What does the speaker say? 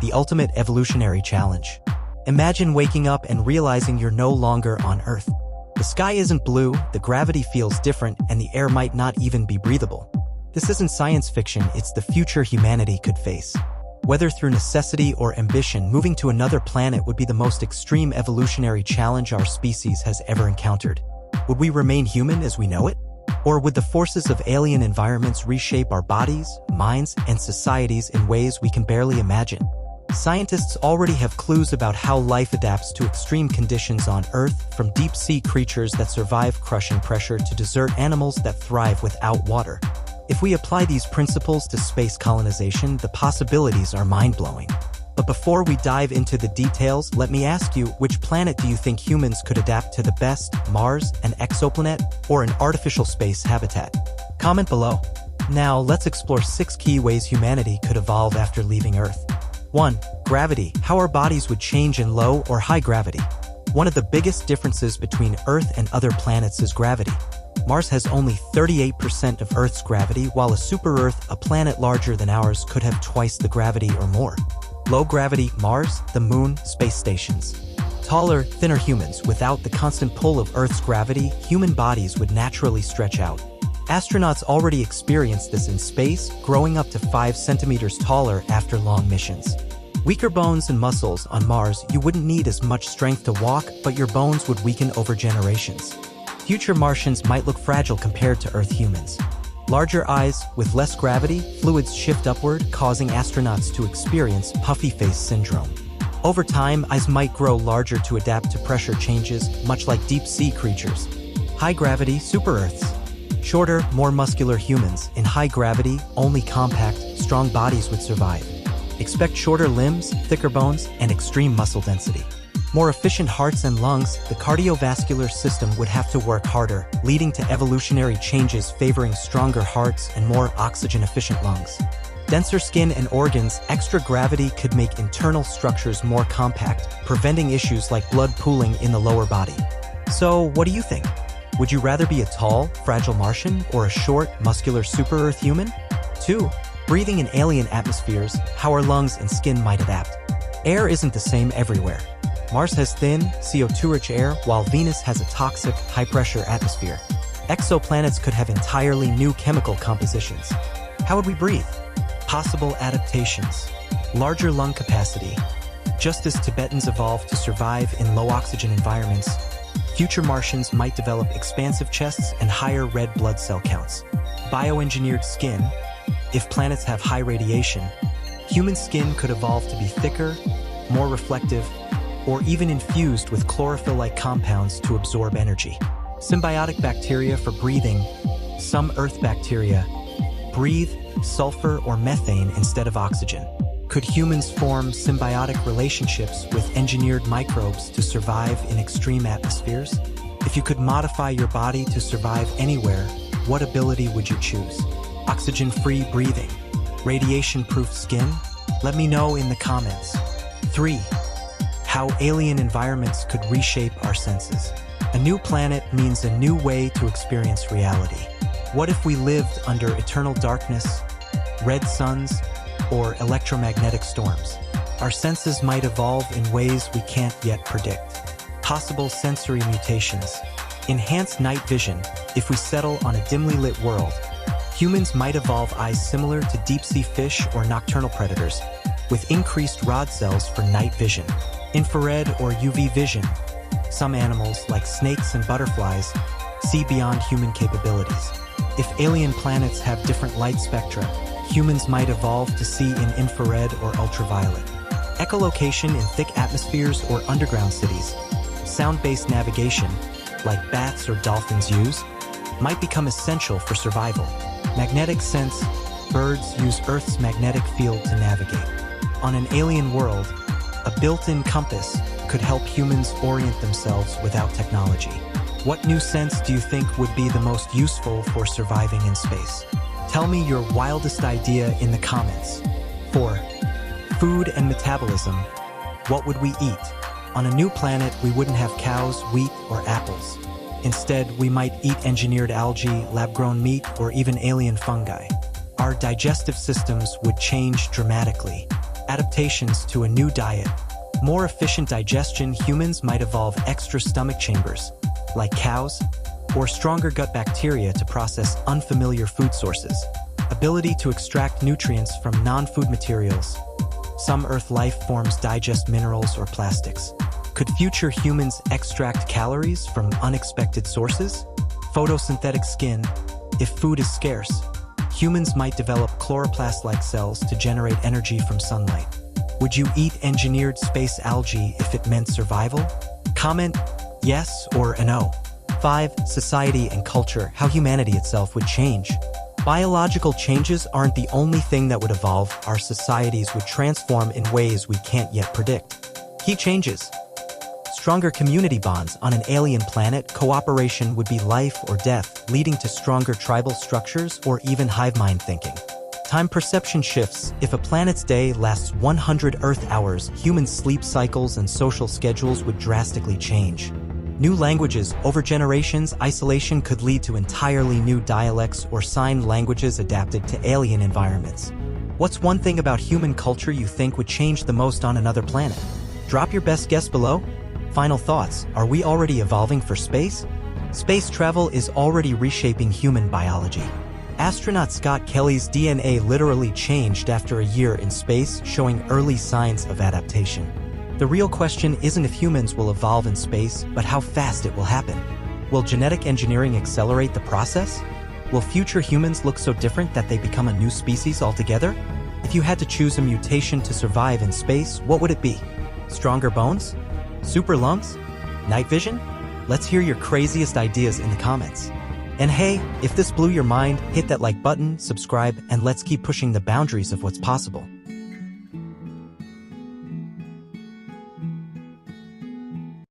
the ultimate evolutionary challenge. Imagine waking up and realizing you're no longer on Earth. The sky isn't blue, the gravity feels different, and the air might not even be breathable. This isn't science fiction, it's the future humanity could face. Whether through necessity or ambition, moving to another planet would be the most extreme evolutionary challenge our species has ever encountered. Would we remain human as we know it? Or would the forces of alien environments reshape our bodies, minds, and societies in ways we can barely imagine? Scientists already have clues about how life adapts to extreme conditions on Earth, from deep-sea creatures that survive crushing pressure to desert animals that thrive without water. If we apply these principles to space colonization, the possibilities are mind-blowing. But before we dive into the details, let me ask you, which planet do you think humans could adapt to the best? Mars, an exoplanet, or an artificial space habitat? Comment below. Now, let's explore 6 key ways humanity could evolve after leaving Earth. 1. Gravity. How our bodies would change in low or high gravity. One of the biggest differences between Earth and other planets is gravity. Mars has only 38% of Earth's gravity, while a super-Earth, a planet larger than ours, could have twice the gravity or more. Low gravity. Mars, the Moon, space stations. Taller, thinner humans. Without the constant pull of Earth's gravity, human bodies would naturally stretch out. Astronauts already experience this in space, growing up to 5 centimeters taller after long missions. Weaker bones and muscles. On Mars, you wouldn't need as much strength to walk, but your bones would weaken over generations. Future Martians might look fragile compared to Earth humans. Larger eyes. With less gravity, fluids shift upward, causing astronauts to experience puffy face syndrome. Over time, eyes might grow larger to adapt to pressure changes, much like deep-sea creatures. High gravity. Super-Earths. Shorter, more muscular humans. In high gravity, only compact, strong bodies would survive. Expect shorter limbs, thicker bones, and extreme muscle density. More efficient hearts and lungs. The cardiovascular system would have to work harder, leading to evolutionary changes favoring stronger hearts and more oxygen-efficient lungs. Denser skin and organs. Extra gravity could make internal structures more compact, preventing issues like blood pooling in the lower body. So, what do you think? Would you rather be a tall, fragile Martian or a short, muscular super-Earth human? 2. Breathing in alien atmospheres. How our lungs and skin might adapt. Air isn't the same everywhere. Mars has thin, CO2-rich air, while Venus has a toxic, high-pressure atmosphere. Exoplanets could have entirely new chemical compositions. How would we breathe? Possible adaptations. Larger lung capacity. Just as Tibetans evolved to survive in low-oxygen environments, future Martians might develop expansive chests and higher red blood cell counts. Bioengineered skin. If planets have high radiation, human skin could evolve to be thicker, more reflective, or even infused with chlorophyll-like compounds to absorb energy. Symbiotic bacteria for breathing. Some Earth bacteria breathe sulfur or methane instead of oxygen. Could humans form symbiotic relationships with engineered microbes to survive in extreme atmospheres? If you could modify your body to survive anywhere, what ability would you choose? Oxygen-free breathing? Radiation-proof skin? Let me know in the comments. 3. How alien environments could reshape our senses. A new planet means a new way to experience reality. What if we lived under eternal darkness, red suns, or electromagnetic storms? Our senses might evolve in ways we can't yet predict. Possible sensory mutations. Enhanced night vision. If we settle on a dimly lit world, humans might evolve eyes similar to deep-sea fish or nocturnal predators, with increased rod cells for night vision. Infrared or UV vision. Some animals, like snakes and butterflies, see beyond human capabilities. If alien planets have different light spectra, humans might evolve to see in infrared or ultraviolet. Echolocation in thick atmospheres or underground cities. Sound-based navigation, like bats or dolphins use, might become essential for survival. Magnetic sense. Birds use Earth's magnetic field to navigate. On an alien world, a built-in compass could help humans orient themselves without technology. What new sense do you think would be the most useful for surviving in space? Tell me your wildest idea in the comments. 4. Food and metabolism. What would we eat? On a new planet, we wouldn't have cows, wheat, or apples. Instead, we might eat engineered algae, lab-grown meat, or even alien fungi. Our digestive systems would change dramatically. Adaptations to a new diet. More efficient digestion. Humans might evolve extra stomach chambers, like cows, or stronger gut bacteria to process unfamiliar food sources. Ability to extract nutrients from non-food materials. Some Earth life forms digest minerals or plastics. Could future humans extract calories from unexpected sources? Photosynthetic skin. If food is scarce, humans might develop chloroplast-like cells to generate energy from sunlight. Would you eat engineered space algae if it meant survival? Comment yes or a no. 5. Society and culture. How humanity itself would change. Biological changes aren't the only thing that would evolve. Our societies would transform in ways we can't yet predict. Key changes. Stronger community bonds. On an alien planet, cooperation would be life or death, leading to stronger tribal structures or even hive mind thinking. Time perception shifts. If a planet's day lasts 100 Earth hours, human sleep cycles and social schedules would drastically change. New languages. Over generations, isolation could lead to entirely new dialects or sign languages adapted to alien environments. What's one thing about human culture you think would change the most on another planet? Drop your best guess below. Final thoughts. Are we already evolving for space? Space travel is already reshaping human biology. Astronaut Scott Kelly's DNA literally changed after a year in space, showing early signs of adaptation. The real question isn't if humans will evolve in space, but how fast it will happen. Will genetic engineering accelerate the process? Will future humans look so different that they become a new species altogether? If you had to choose a mutation to survive in space, what would it be? Stronger bones? Super lungs? Night vision? Let's hear your craziest ideas in the comments. And hey, if this blew your mind, hit that like button, subscribe, and let's keep pushing the boundaries of what's possible.